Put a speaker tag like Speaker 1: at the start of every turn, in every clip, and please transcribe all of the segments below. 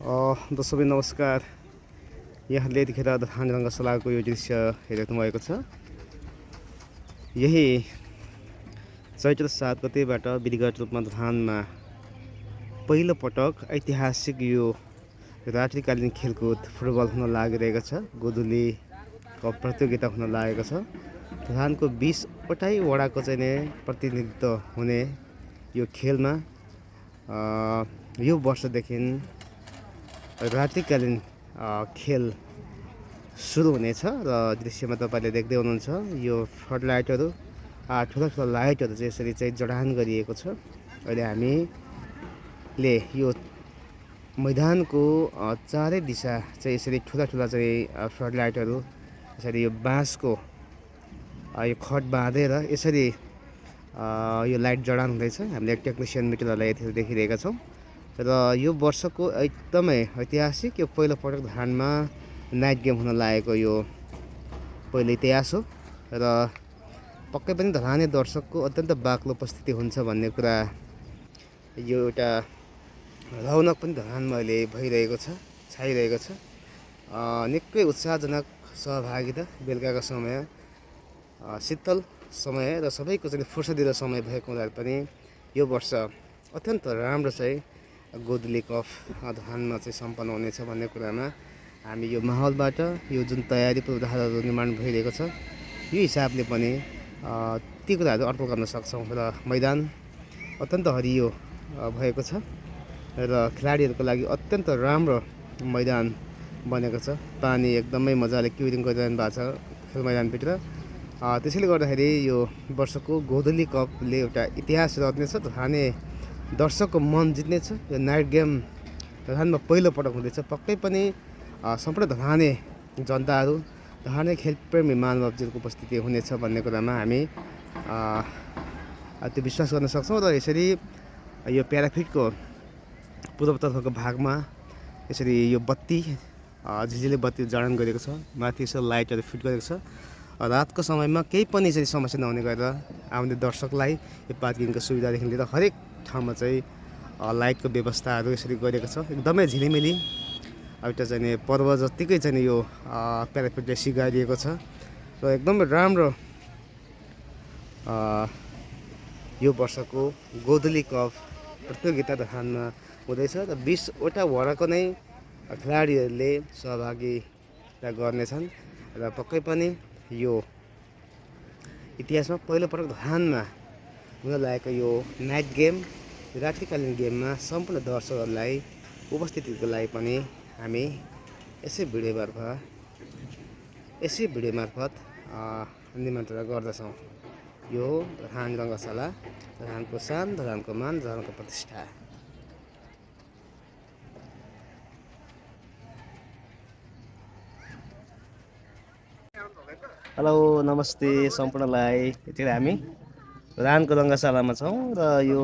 Speaker 1: दर्शक नमस्कार। यहाँले यतिखेर धान रङ्गशालाको यो दृश्य हेरिराख्नु भएको छ। यही चैत्र 7 गतेबाट विधिगत रूपमा धानमा पहिलो पटक ऐतिहासिक यो रात्रिकालीन खेलकुद फुटबल हुन लागिरहेको छ। गोधुली कप प्रतियोगिता हुन लागेको छ। धानको 20वटै वडाको चाहिँ प्रतिनिधित्व हुने यो खेलमा यो वर्षदेखि रात्रिकालीन खेल सुरु हुनेछ र दृश्यमा तपाईँले देख्दै हुनुहुन्छ यो फ्लडलाइटहरू ठुला लाइटहरू चाहिँ यसरी चाहिँ जडान गरिएको छ। अहिले हामीले यो मैदानको चारै दिशा चाहिँ यसरी ठुला चाहिँ फ्लडलाइटहरू यसरी यो बाँसको यो खट बाँधेर यसरी यो लाइट जडान हुँदैछ। हामीले टेक्निसियन मित्रहरूलाई यति देखिरहेका छौँ र यो वर्षको एकदमै ऐतिहासिक यो पहिलो पटक धानमा नाइट गेम हुन लागेको यो पहिलो इतिहास हो र पक्कै पनि धराने दर्शकको अत्यन्त बाक्लो उपस्थिति हुन्छ भन्ने कुरा यो एउटा रौनक पनि धरानमा अहिले भइरहेको छ, छाइरहेको छ। निकै उत्साहजनक सहभागिता बेलुकाको समय शीतल समय र सबैको चाहिँ फुर्सदिलो समय भएको हुँदा पनि यो वर्ष अत्यन्त राम्रो चाहिँ गोधुली कप धानमा चाहिँ सम्पन्न हुनेछ भन्ने कुरामा हामी यो माहौलबाट यो जुन तयारी पूर्वाधारहरू निर्माण भइरहेको छ यो हिसाबले पनि ती कुराहरू अड्कल गर्न सक्छौँ र मैदान अत्यन्त हरियो भएको छ र खेलाडीहरूको लागि अत्यन्त राम्रो मैदान बनेको छ। पानी एकदमै मजाले क्युरिङ गरिरहनु भएको छ खेल मैदानभित्र। त्यसैले गर्दाखेरि यो वर्षको गोधुली कपले एउटा इतिहास रच्नेछ। धाने दर्शकको मन जित्नेछ। यो नाइट गेम धरानमा पहिलो पटक हुँदैछ। पक्कै पनि सम्पूर्ण धराने जनताहरू, धराने खेलप्रेमी मानवहरूको उपस्थिति हुनेछ भन्ने कुरामा हामी त्यो विश्वास गर्न सक्छौँ। र यसरी यो प्याराफिटको पूर्वतर्फको भागमा यसरी यो बत्ती झिझिले बत्ती जडान गरेको छ। माथि यसो लाइटहरू फिट गरेको छ। रातको समयमा केही पनि यसरी समस्या नहुने गरेर आउने दर्शकलाई यो पार्किङको सुविधादेखि लिएर हरेक ठाउँमा चाहिँ लाइटको व्यवस्थाहरू यसरी गरेको छ। एकदमै झिलिमिली एउटा चाहिँ पर्व जत्तिकै चाहिँ यो प्याराफिटले सिगाइदिएको छ र एकदमै राम्रो यो वर्षको गोधुली कप प्रतियोगिता धानमा हुँदैछ र 20वटा वडाको नै खेलाडीहरूले सहभागिता गर्नेछन् र पक्कै पनि यो इतिहासमा पहिलोपटक धानमा हुन लागेको यो नाइट गेम रात्रिकालीन गेममा सम्पूर्ण दर्शकहरूलाई उपस्थितिको लागि पनि हामी यसै भिडियो मार्फत निमन्त्रणा गर्दछौँ। यो धान रङ्गशाला, धानको शान, धानको मान, धानको प्रतिष्ठा। हेलो नमस्ते सम्पूर्णलाई। यतिखेर हामी धानको रङ्गशालामा छौँ र यो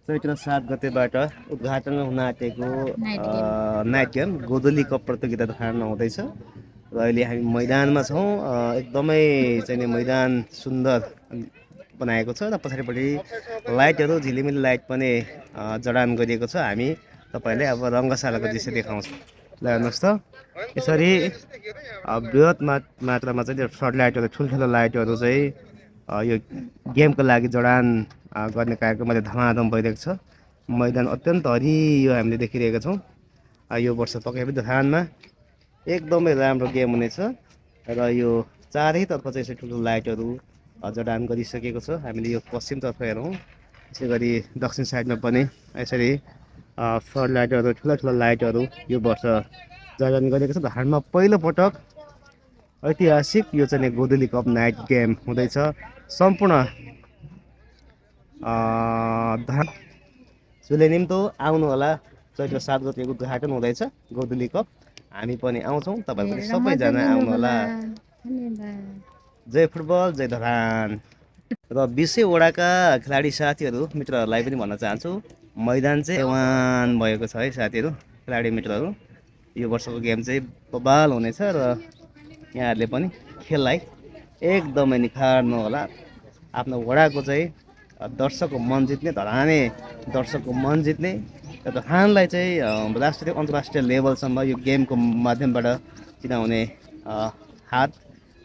Speaker 1: चैत्र 7 गतेबाट उद्घाटन हुन आँटेको नाइट गेम गोधुली कप प्रतियोगिता धारमा हुँदैछ र अहिले हामी मैदानमा छौँ। एकदमै चाहिँ मैदान सुन्दर बनाएको छ र पछाडिपट्टि लाइटहरू झिलिमिली लाइट पनि जडान गरिएको छ। हामी तपाईँहरूले अब रङ्गशालाको दृश्य देखाउँछौँ। ल हेर्नुहोस् त यसरी बृहत मात्रामा चाहिँ फ्लड लाइटहरू ठुल्ठुलो लाइटहरू चाहिँ यो गेमको लागि जडान गर्ने कार्यक्रमले धमाधम भइरहेको छ। मैदान अत्यन्त हरियो हामीले देखिरहेका छौँ। यो वर्ष पक्कै पनि धानमा एकदमै राम्रो गेम हुनेछ र यो चारैतर्फ चाहिँ यसरी ठुल्ठुलो लाइटहरू जडान गरिसकेको छ। हामीले यो पश्चिमतर्फ हेरौँ, यसै गरी दक्षिण साइडमा पनि यसरी फ्लड लाइटहरू ठुला लाइटहरू यो वर्ष जडान गरिएको छ। धानमा पहिलोपटक ऐतिहासिक यो चाहिँ गोधुली कप नाइट गेम हुँदैछ। सम्पूर्ण सुले निम्तो आउनु होला। चैत्र 7 गतेको उद्घाटन हुँदैछ गोधुली कप। हामी पनि आउँछौँ, तपाईँहरू पनि सबैजना आउनु होला। जय फुटबल, जय धरान। र 20 वडाका खेलाडी साथीहरू मित्रहरूलाई पनि भन्न चाहन्छु, मैदान चाहिँ एवान भएको छ है साथीहरू, खेलाडी मित्रहरू। यो वर्षको गेम चाहिँ बबाल हुनेछ र यहाँहरूले पनि खेललाई एकदमै निखार्नु होला। आफ्नो वडाको चाहिँ दर्शकको मन जित्ने, धराने दर्शकको मन जित्ने र धानलाई चाहिँ राष्ट्रिय अन्तर्राष्ट्रिय लेभलसम्म यो गेमको माध्यमबाट चिनाउने हात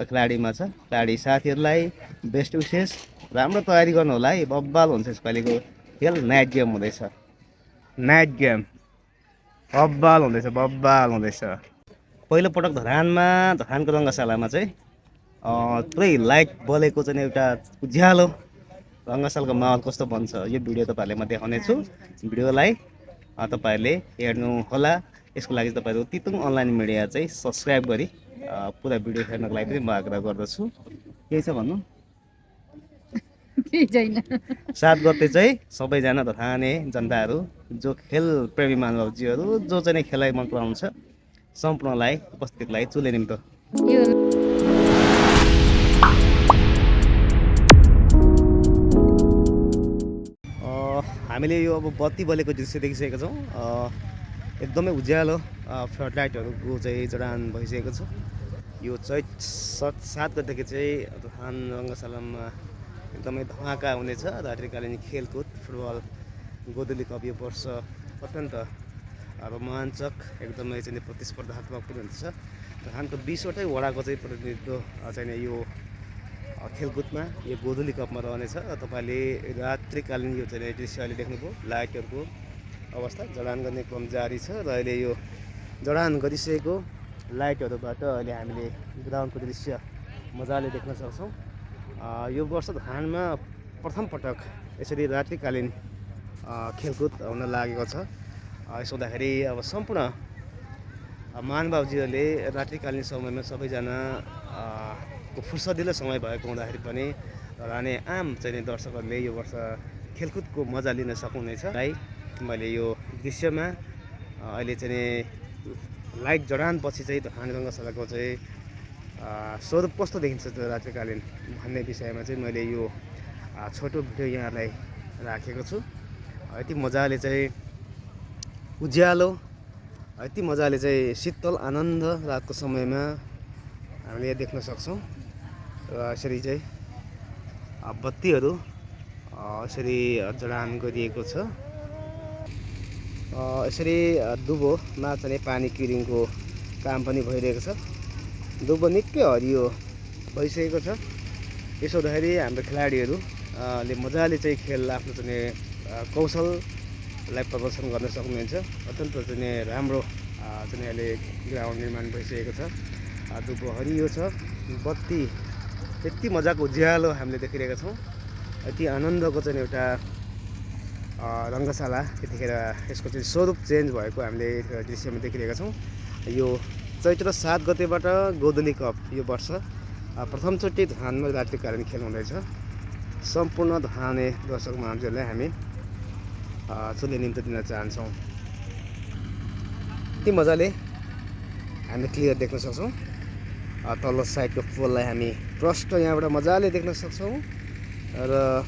Speaker 1: खेलाडीमा छ। खेलाडी साथीहरूलाई बेस्ट विशेष, राम्रो तयारी गर्नु होला है। बब्बाल हुन्छ यसपालिको खेल। नाइट गेम हुँदैछ, नाइट गेम बब्बाल हुँदैछ, बब्बाल हुँदैछ। पहिलोपटक धरानको रङ्गशालामा चाहिँ पुरै लाइट बलेको चाहिँ एउटा उज्यालो रङ्गशालाको माहौल कस्तो बन्छ यो भिडियो तपाईँहरूले म देखाउने छु। भिडियोलाई तपाईँहरूले हेर्नु होला। यसको लागि तपाईँहरू तितुङ अनलाइन मिडिया चाहिँ सब्सक्राइब गरी पुरा भिडियो हेर्नको लागि पनि म आग्रह गर्दछु। केही छ भन्नु? 7 गते चाहिँ सबैजना धराने जनताहरू, जो खेल प्रेमी महानुभावजीहरू, जो चाहिँ खेललाई मन पराउनुहुन्छ, सम्पूर्णलाई उपस्थितिको लागि चुले निम्तो। हामीले यो अब बत्ती बलेको दृश्य देखिसकेका छौँ। एकदमै उज्यालो फ्लडलाइटहरूको चाहिँ जडान भइसकेको छ। यो चैत 7 गतेदेखि चाहिँ धान रङ्गशालामा एकदमै धमाका हुनेछ। रात्रिकालीन खेलकुद फुटबल गोदली कप यो वर्ष अत्यन्त रोमाञ्चक, एकदमै चाहिँ प्रतिस्पर्धात्मक पनि हुन्छ। धानको 20वटै वडाको चाहिँ प्रतिनिधित्व चाहिँ यो खेलकुदमा यो गोधुली कपमा रहनेछ। र तपाईँले रात्रिकालीन यो चाहिँ दृश्य अहिले देख्नुभयो। लाइटहरूको अवस्था जडान गर्ने क्रम जारी छ र अहिले यो जडान गरिसकेको लाइटहरूबाट अहिले हामीले ग्राउन्डको दृश्य मजाले देख्न सक्छौँ। यो वर्ष धानमा प्रथम पटक यसरी रात्रिकालीन खेलकुद हुन लागेको छ। यसो हुँदाखेरि अब सम्पूर्ण महानुभावजीहरूले रात्रिकालीन समयमा सबैजना को फुर्सदिलो समय भएको हुँदाखेरि पनि रहने आम चाहिँ दर्शकहरूले यो वर्ष खेलकुदको मजा लिन सक्नुहुनेछ। है मैले यो दृश्यमा अहिले चाहिँ लाइट जडानपछि चाहिँ धान रङ्गशालाको चाहिँ स्वरूप कस्तो देखिन्छ रात्रिकालीन भन्ने विषयमा चाहिँ मैले यो छोटो भिडियो यहाँलाई राखेको छु। यति मजाले चाहिँ उज्यालो, यति मजाले चाहिँ शीतल आनन्द रातको समयमा हामीले देख्न सक्छौँ। र यसरी चाहिँ बत्तीहरू यसरी जडान गरिएको छ। यसरी दुबोमा चाहिँ पानी क्युरिङको काम पनि भइरहेको छ। दुबो निकै हरियो भइसकेको छ। यसो हुँदाखेरि हाम्रो खेलाडीहरूले मजाले चाहिँ खेल आफ्नो चाहिँ कौशललाई प्रदर्शन गर्न सक्नुहुन्छ। अत्यन्त चाहिँ राम्रो चाहिँ अहिले ग्राउन्ड निर्माण भइसकेको छ। दुबो हरियो छ, बत्ती यति मजाको उज्यालो हामीले देखिरहेका छौँ। यति आनन्दको चाहिँ एउटा रङ्गशाला यतिखेर यसको चाहिँ स्वरूप चेन्ज भएको हामीले दृश्यमा देखिरहेका छौँ। यो चैत्र 7 गतेबाट गोधुली कप यो वर्ष प्रथमचोटि धानमा रात्रिकालीन खेल हुँदैछ। सम्पूर्ण धाने दर्शक महानुभावहरूलाई हामी चुले निम्तो दिन चाहन्छौँ। यति मजाले हामी क्लियर देख्न सक्छौँ। तल्लो साइडको पोललाई हामी प्रष्ट यहाँबाट मजाले देख्न सक्छौँ र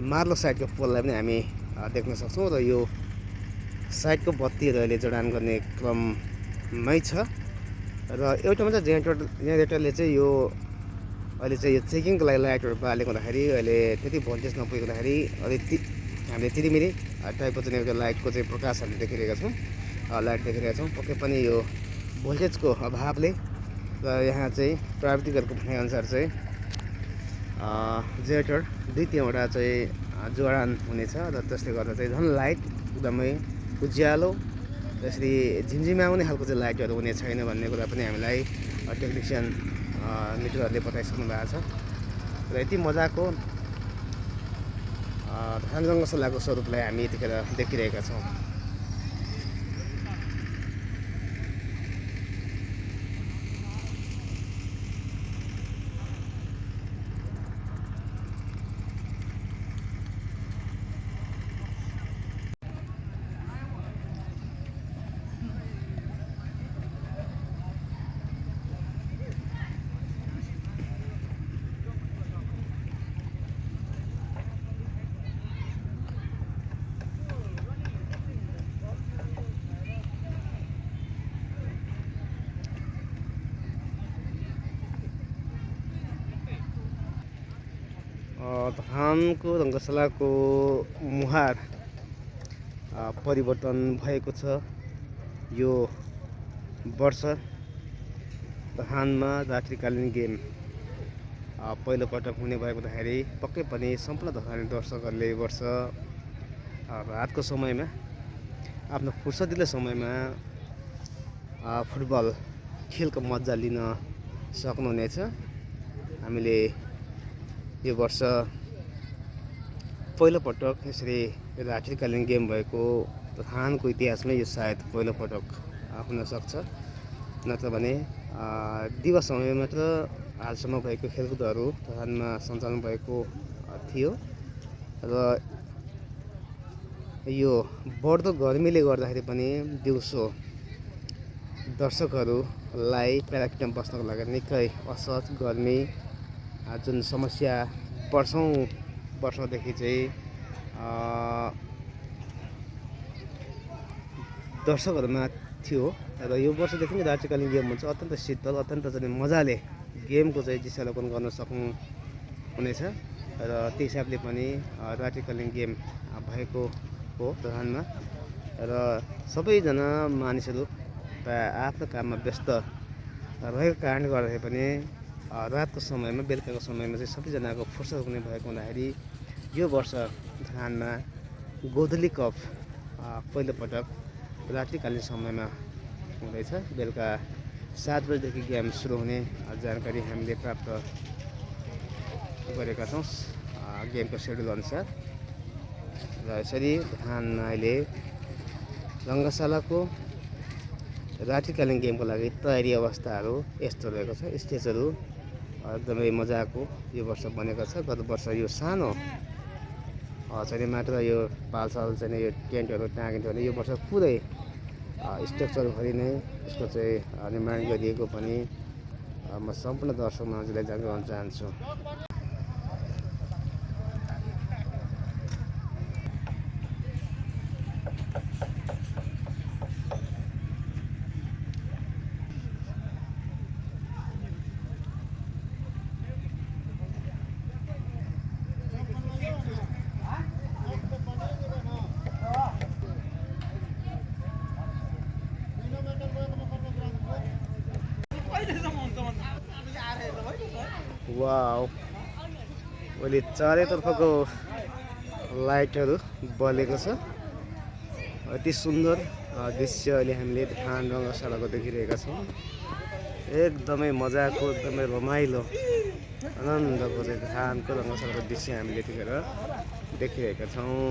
Speaker 1: मार्लो साइडको पोललाई पनि हामी देख्न सक्छौँ। र यो साइडको बत्तीहरू अहिले जडान गर्ने क्रममै छ। र एउटा मात्र जेनेरेटरले चाहिँ यो अहिले चाहिँ यो चेकिङको लागि लाइटहरू बालेको हुँदाखेरि अहिले त्यति भोल्टेज नपुगेको हुँदाखेरि हामीले तिरिमिरी टाइपको चाहिँ एउटा लाइटको चाहिँ प्रकाश हामीले देखिरहेका छौँ। लाइट देखिरहेका छौँ। पक्कै पनि यो भोल्टेजको अभावले र यहाँ चाहिँ प्राविधिकहरूको भनाइअनुसार चाहिँ जेनेरेटर 2-3वटा चाहिँ जडान हुनेछ र त्यसले गर्दा चाहिँ झन् लाइट एकदमै उज्यालो यसरी झिमझिमाउने खालको चाहिँ लाइटहरू हुने छैन भन्ने कुरा पनि हामीलाई टेक्निसियन मित्रहरूले बताइसक्नु भएको छ। र यति मजाको धान रङ्गशालाको स्वरूपलाई हामी यतिखेर देखिरहेका छौँ। धानको रङ्गशालाको मुहार परिवर्तन भएको छ। यो वर्ष धानमा रात्रिकालीन गेम पहिलोपटक हुने भएको हुँदाखेरि पक्कै पनि सम्पूर्ण धरानी दर्शकहरूले यो वर्ष रातको समयमा आफ्नो फुर्सदिलो समयमा फुटबल खेलको मजा लिन सक्नुहुनेछ। हामीले यो वर्ष पहिलोपटक यसरी रात्रिकालीन गेम भएको धानको इतिहासमै यो सायद पहिलोपटक हुन सक्छ। नत्र भने दिवस समय मात्र हालसम्म भएको खेलकुदहरू धानमा सञ्चालन भएको थियो र यो बढ्दो गर्मीले गर्दाखेरि पनि दिउँसो दर्शकहरूलाई प्याराकिटमा बस्नको लागि निकै असहज गर्मी जुन समस्या वर्षौँदेखि चाहिँ दर्शकहरूमा थियो र यो वर्षदेखि नै रात्रिकालीन गेम हुन्छ। अत्यन्त शीतल अत्यन्त चाहिँ मजाले गेमको चाहिँ दृश्यावलोकन गर्न सक्नुहुनेछ र त्यही हिसाबले पनि रात्रिकालीन गेम भएको हो धानमा र सबैजना मानिसहरू प्राय आफ्नो काममा व्यस्त रहेको कारणले गर्दाखेरि पनि रातको समयमा बेलुकाको समयमा चाहिँ सबैजनाको फुर्सद हुने भएको हुँदाखेरि यो वर्ष धानमा गोधली कप पहिलोपटक रात्रिकालीन समयमा हुँदैछ। बेलुका 7 बजेदेखि गेम सुरु हुने जानकारी हामीले प्राप्त गरेका छौँ गेमको सेड्युल अनुसार। र यसरी धानमा अहिले रङ्गशालाको रात्रिकालीन गेमको लागि तयारी अवस्थाहरू यस्तो रहेको छ। स्टेजहरू एकदमै मजाको यो वर्ष बनेको छ। गत वर्ष यो सानो चाहिँ मात्र यो पालसाल चाहिँ यो टेन्टहरू टाँगिन्थ्यो भने यो वर्ष पुरै स्ट्रक्चरभरि नै यसको चाहिँ निर्माण गरिएको पनि म सम्पूर्ण दर्शक महानुभावलाई जानकारी गराउन चाहन्छु। वाउ, अहिले चारैतर्फको लाइटहरू बलेको छ। अति सुन्दर दृश्य अहिले हामीले धान रङ्गशालाको देखिरहेका छौँ। एकदमै मजाको एकदमै रमाइलो आनन्दको चाहिँ धानको रङ्गशालाको दृश्य हामीले यतिखेर देखिरहेका छौँ।